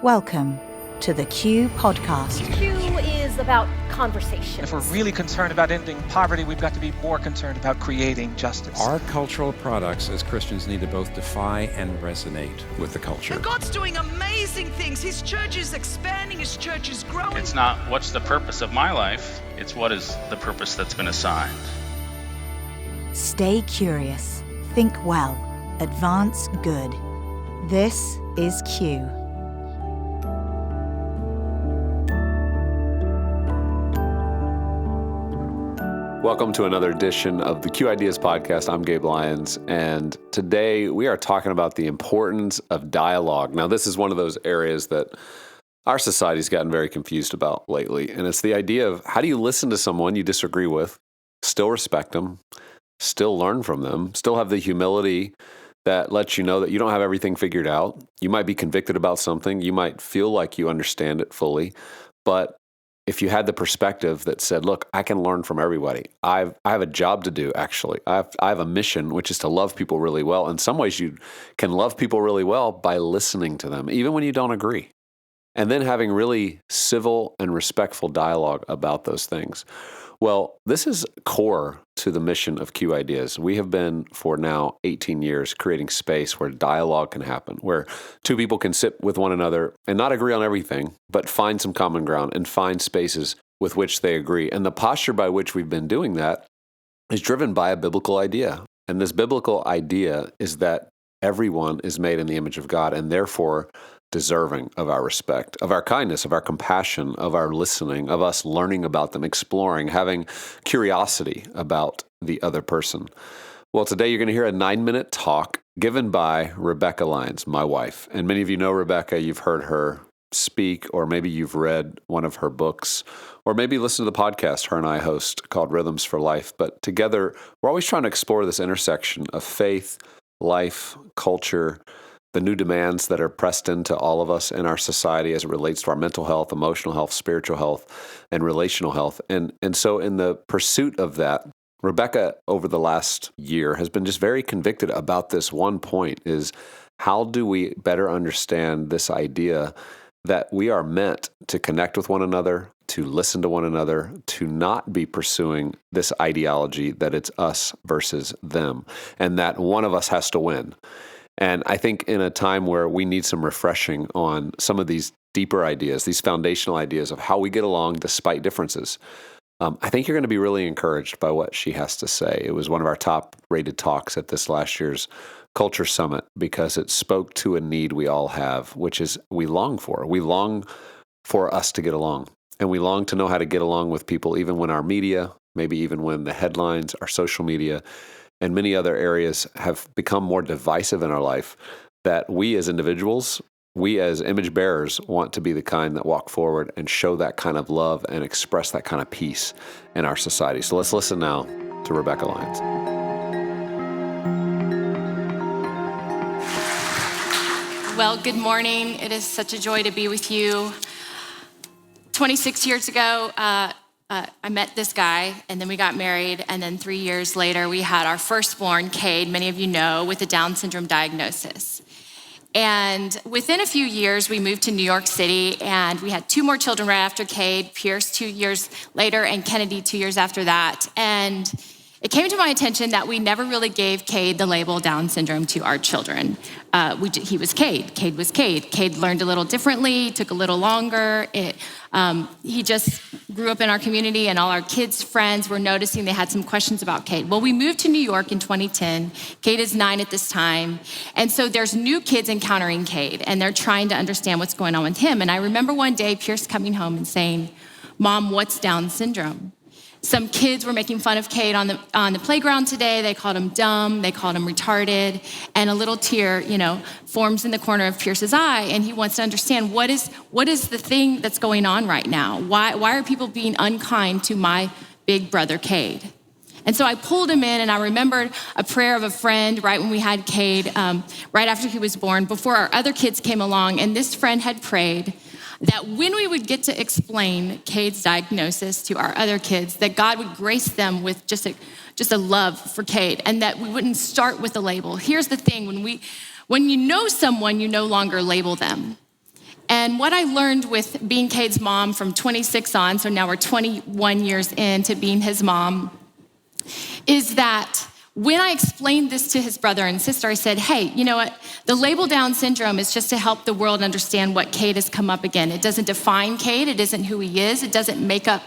Welcome to the Q Podcast. Q is about conversation. If we're really concerned about ending poverty, we've got to be more concerned about creating justice. Our cultural products as Christians need to both defy and resonate with the culture. And God's doing amazing things. His church is expanding, his church is growing. It's not what's the purpose of my life, it's what is the purpose that's been assigned. Stay curious, think well, advance good. This is Q. Welcome to another edition of the Q Ideas Podcast. I'm Gabe Lyons, and today we are talking about the importance of dialogue. Now, this is one of those areas that our society's gotten very confused about lately, and it's the idea of how do you listen to someone you disagree with, still respect them, still learn from them, still have the humility that lets you know that you don't have everything figured out. You might be convicted about something. You might feel like you understand it fully, but if you had the perspective that said, look, I can learn from everybody. I have a job to do, actually. I have a mission, which is to love people really well. In some ways, you can love people really well by listening to them, even when you don't agree. And then having really civil and respectful dialogue about those things. Well, this is core to the mission of Q Ideas. We have been, for now 18 years, creating space where dialogue can happen, where two people can sit with one another and not agree on everything, but find some common ground and find spaces with which they agree. And the posture by which we've been doing that is driven by a biblical idea. And this biblical idea is that everyone is made in the image of God and therefore deserving of our respect, of our kindness, of our compassion, of our listening, of us learning about them, exploring, having curiosity about the other person. Well, today you're going to hear a 9-minute talk given by Rebekah Lyons, my wife. And many of you know Rebekah, you've heard her speak, or maybe you've read one of her books, or maybe listen to the podcast her and I host called Rhythms for Life. But together, we're always trying to explore this intersection of faith, life, culture, the new demands that are pressed into all of us in our society as it relates to our mental health, emotional health, spiritual health, and relational health. And so in the pursuit of that, Rebekah, over the last year, has been just very convicted about this one point, is how do we better understand this idea that we are meant to connect with one another, to listen to one another, to not be pursuing this ideology that it's us versus them, and that one of us has to win. And I think in a time where we need some refreshing on some of these deeper ideas, these foundational ideas of how we get along despite differences, I think you're going to be really encouraged by what she has to say. It was one of our top-rated talks at this last year's Culture Summit because it spoke to a need we all have, which is we long for. We long for us to get along, and we long to know how to get along with people even when our media, maybe even when the headlines, our social media, and many other areas have become more divisive in our life, that we as individuals, we as image bearers want to be the kind that walk forward and show that kind of love and express that kind of peace in our society. So let's listen now to Rebekah Lyons. Well, good morning. It is such a joy to be with you. 26 years ago, I met this guy, and then we got married, and then 3 years later, we had our firstborn, Cade, many of you know, with a Down syndrome diagnosis. And within a few years, we moved to New York City, and we had 2 more children right after Cade, Pierce 2 years later, and Kennedy 2 years after that. And it came to my attention that we never really gave Cade the label Down syndrome to our children. He was Cade. Cade was Cade. Cade learned a little differently, took a little longer. He just grew up in our community, and all our kids' friends were noticing they had some questions about Cade. Well, we moved to New York in 2010. Cade is 9 at this time. And so there's new kids encountering Cade, and they're trying to understand what's going on with him. And I remember one day Pierce coming home and saying, "Mom, what's Down syndrome?" Some kids were making fun of Cade on the playground today. They called him dumb. They called him retarded. And a little tear, forms in the corner of Pierce's eye. And he wants to understand what is the thing that's going on right now? Why are people being unkind to my big brother, Cade? And so I pulled him in, and I remembered a prayer of a friend right when we had Cade, right after he was born, before our other kids came along. And this friend had prayed that when we would get to explain Cade's diagnosis to our other kids, that God would grace them with just a love for Cade, and that we wouldn't start with a label. Here's the thing, when you know someone, you no longer label them. And what I learned with being Cade's mom from 26 on, so now we're 21 years into being his mom, is that when I explained this to his brother and sister, I said, hey, you know what? The label Down syndrome is just to help the world understand what Cade has come up again. It doesn't define Cade. It isn't who he is. It doesn't make up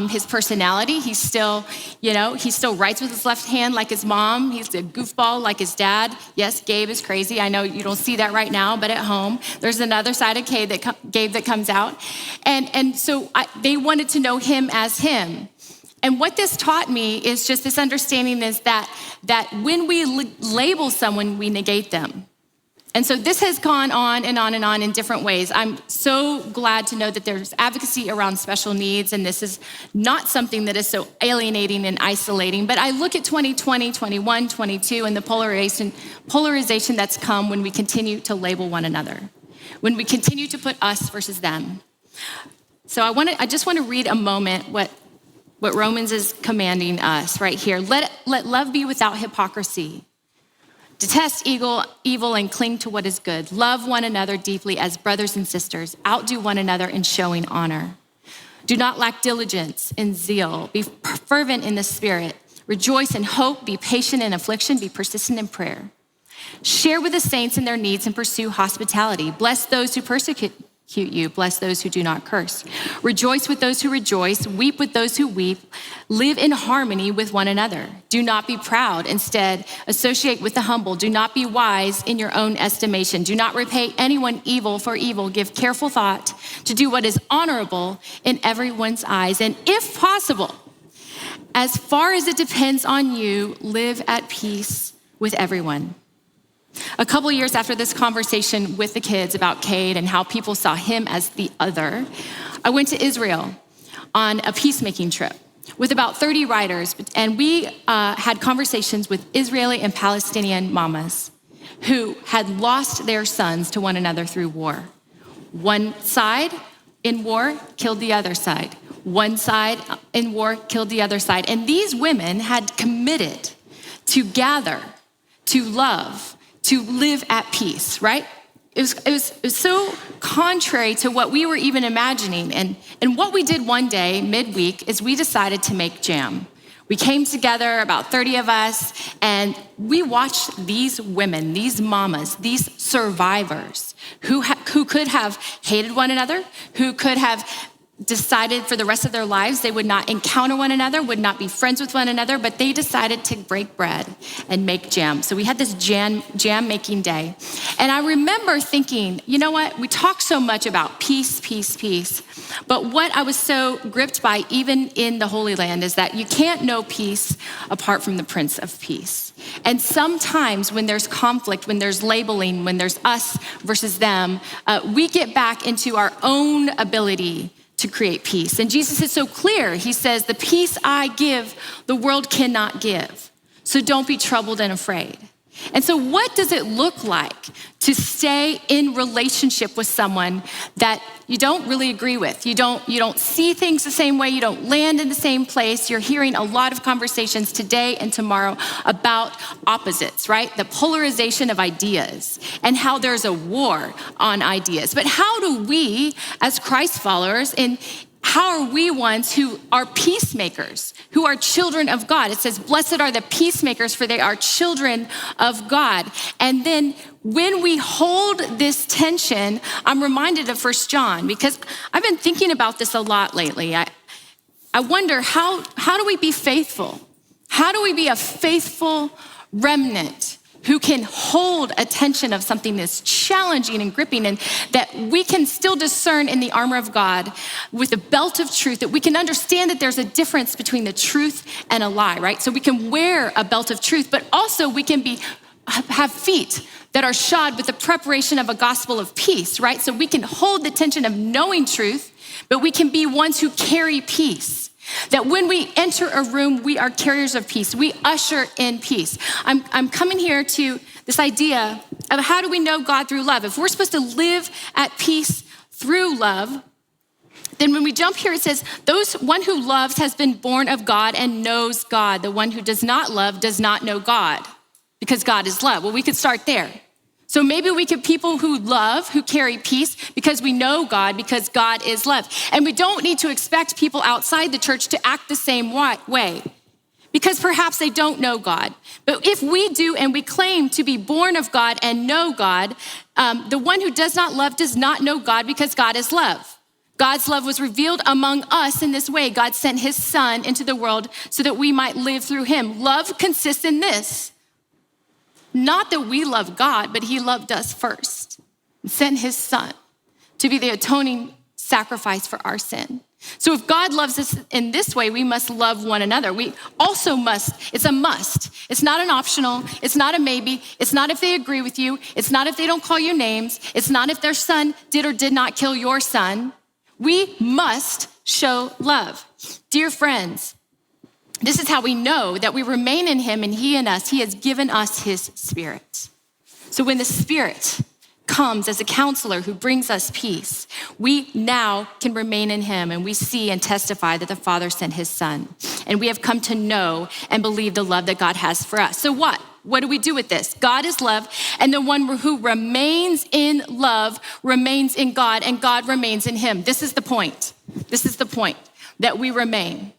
his personality. He's still, he still writes with his left hand like his mom. He's a goofball like his dad. Yes, Gabe is crazy. I know you don't see that right now, but at home, there's another side of Gabe that comes out. And so they wanted to know him as him. And what this taught me is just this understanding is that when we label someone, we negate them. And so this has gone on and on and on in different ways. I'm so glad to know that there's advocacy around special needs, and this is not something that is so alienating and isolating. But I look at 2020, 21, 22, and the polarization that's come when we continue to label one another, when we continue to put us versus them. So I just want to read a moment what Romans is commanding us right here. Let love be without hypocrisy. Detest evil and cling to what is good. Love one another deeply as brothers and sisters. Outdo one another in showing honor. Do not lack diligence and zeal. Be fervent in the spirit. Rejoice in hope. Be patient in affliction. Be persistent in prayer. Share with the saints in their needs and pursue hospitality. Bless those who persecute you. Bless those who do not curse. Rejoice with those who rejoice. Weep with those who weep. Live in harmony with one another. Do not be proud. Instead, associate with the humble. Do not be wise in your own estimation. Do not repay anyone evil for evil. Give careful thought to do what is honorable in everyone's eyes. And if possible, as far as it depends on you, live at peace with everyone. A couple years after this conversation with the kids about Cade and how people saw him as the other, I went to Israel on a peacemaking trip with about 30 writers, and we had conversations with Israeli and Palestinian mamas who had lost their sons to one another through war. One side in war killed the other side. One side in war killed the other side. And these women had committed to gather, to love, to live at peace, right? It was so contrary to what we were even imagining. And what we did one day, midweek, is we decided to make jam. We came together, about 30 of us, and we watched these women, these mamas, these survivors who could have hated one another, who could have decided for the rest of their lives they would not encounter one another, would not be friends with one another, but they decided to break bread and make jam. So we had this jam making day. And I remember thinking, you know what? We talk so much about peace, peace, peace. But what I was so gripped by, even in the Holy Land, is that you can't know peace apart from the Prince of Peace. And sometimes when there's conflict, when there's labeling, when there's us versus them, we get back into our own ability to create peace. And Jesus is so clear. He says, the peace I give, the world cannot give. So don't be troubled and afraid. And so what does it look like to stay in relationship with someone that you don't really agree with? You don't see things the same way. You don't land in the same place. You're hearing a lot of conversations today and tomorrow about opposites, right? The polarization of ideas and how there's a war on ideas. But how do we, as Christ followers, how are we ones who are peacemakers, who are children of God? It says, blessed are the peacemakers, for they are children of God. And then when we hold this tension, I'm reminded of 1 John, because I've been thinking about this a lot lately. I wonder, how do we be faithful? How do we be a faithful remnant who can hold a tension of something that's challenging and gripping, and that we can still discern in the armor of God with a belt of truth, that we can understand that there's a difference between the truth and a lie, right? So we can wear a belt of truth, but also we can have feet that are shod with the preparation of a gospel of peace, right? So we can hold the tension of knowing truth, but we can be ones who carry peace. That when we enter a room, we are carriers of peace. We usher in peace. I'm coming here to this idea of how do we know God through love? If we're supposed to live at peace through love, then when we jump here, it says, one who loves has been born of God and knows God. The one who does not love does not know God, because God is love. Well, we could start there. So maybe we could people who love, who carry peace because we know God, because God is love. And we don't need to expect people outside the church to act the same way because perhaps they don't know God. But if we do and we claim to be born of God and know God, the one who does not love does not know God because God is love. God's love was revealed among us in this way. God sent his son into the world so that we might live through him. Love consists in this. Not that we love God, but he loved us first and sent his son to be the atoning sacrifice for our sin. So if God loves us in this way, we must love one another. We also must. It's a must. It's not an optional. It's not a maybe. It's not if they agree with you. It's not if they don't call you names. It's not if their son did or did not kill your son. We must show love. Dear friends, this is how we know that we remain in him and he in us. He has given us his spirit. So when the spirit comes as a counselor who brings us peace, we now can remain in him and we see and testify that the Father sent his son. And we have come to know and believe the love that God has for us. So what? What do we do with this? God is love, and the one who remains in love remains in God, and God remains in him. This is the point. This is the point, that we remain.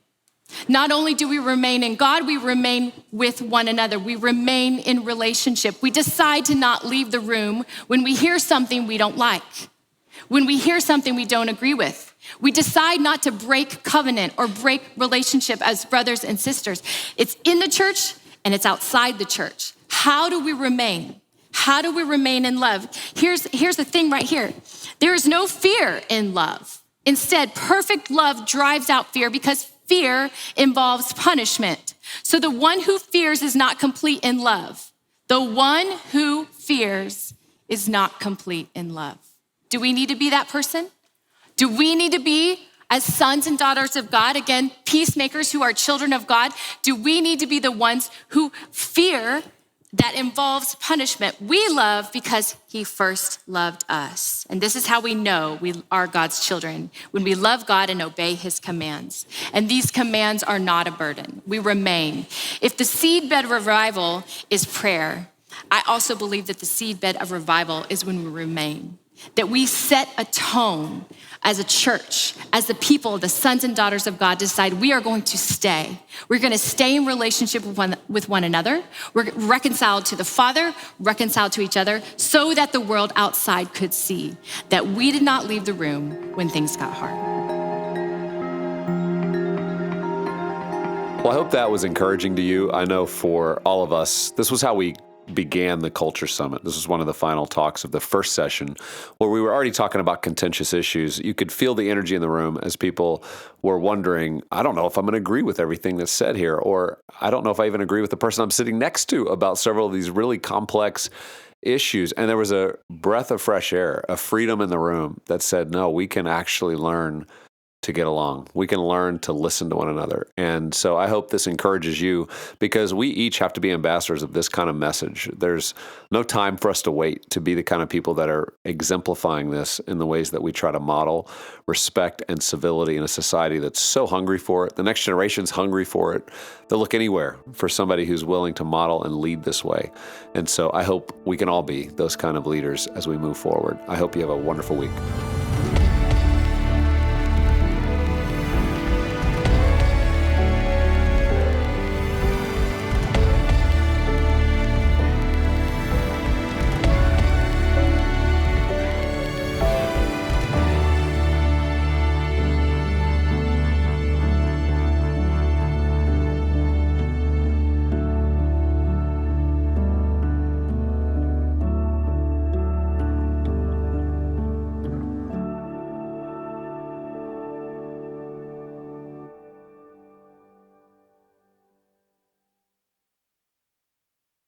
Not only do we remain in God, we remain with one another. We remain in relationship. We decide to not leave the room when we hear something we don't like, when we hear something we don't agree with. We decide not to break covenant or break relationship as brothers and sisters. It's in the church and it's outside the church. How do we remain? How do we remain in love? Here's the thing right here. There is no fear in love. Instead, perfect love drives out fear because fear involves punishment. So the one who fears is not complete in love. The one who fears is not complete in love. Do we need to be that person? Do we need to be, as sons and daughters of God, again, peacemakers who are children of God, do we need to be the ones who fear that involves punishment? We love because he first loved us. And this is how we know we are God's children, when we love God and obey his commands. And these commands are not a burden. We remain. If the seedbed of revival is prayer, I also believe that the seedbed of revival is when we remain, that we set a tone as a church, as the people, the sons and daughters of God, decide we are going to stay. We're going to stay in relationship with one another. We're reconciled to the Father, reconciled to each other, so that the world outside could see that we did not leave the room when things got hard. Well, I hope that was encouraging to you. I know for all of us, this was how we began the Culture Summit. This was one of the final talks of the first session where we were already talking about contentious issues. You could feel the energy in the room as people were wondering, I don't know if I'm going to agree with everything that's said here, or I don't know if I even agree with the person I'm sitting next to about several of these really complex issues. And there was a breath of fresh air, a freedom in the room that said, no, we can actually learn to get along. We can learn to listen to one another. And so I hope this encourages you, because we each have to be ambassadors of this kind of message. There's no time for us to wait to be the kind of people that are exemplifying this in the ways that we try to model respect and civility in a society that's so hungry for it. The next generation's hungry for it. They'll look anywhere for somebody who's willing to model and lead this way. And so I hope we can all be those kind of leaders as we move forward. I hope you have a wonderful week.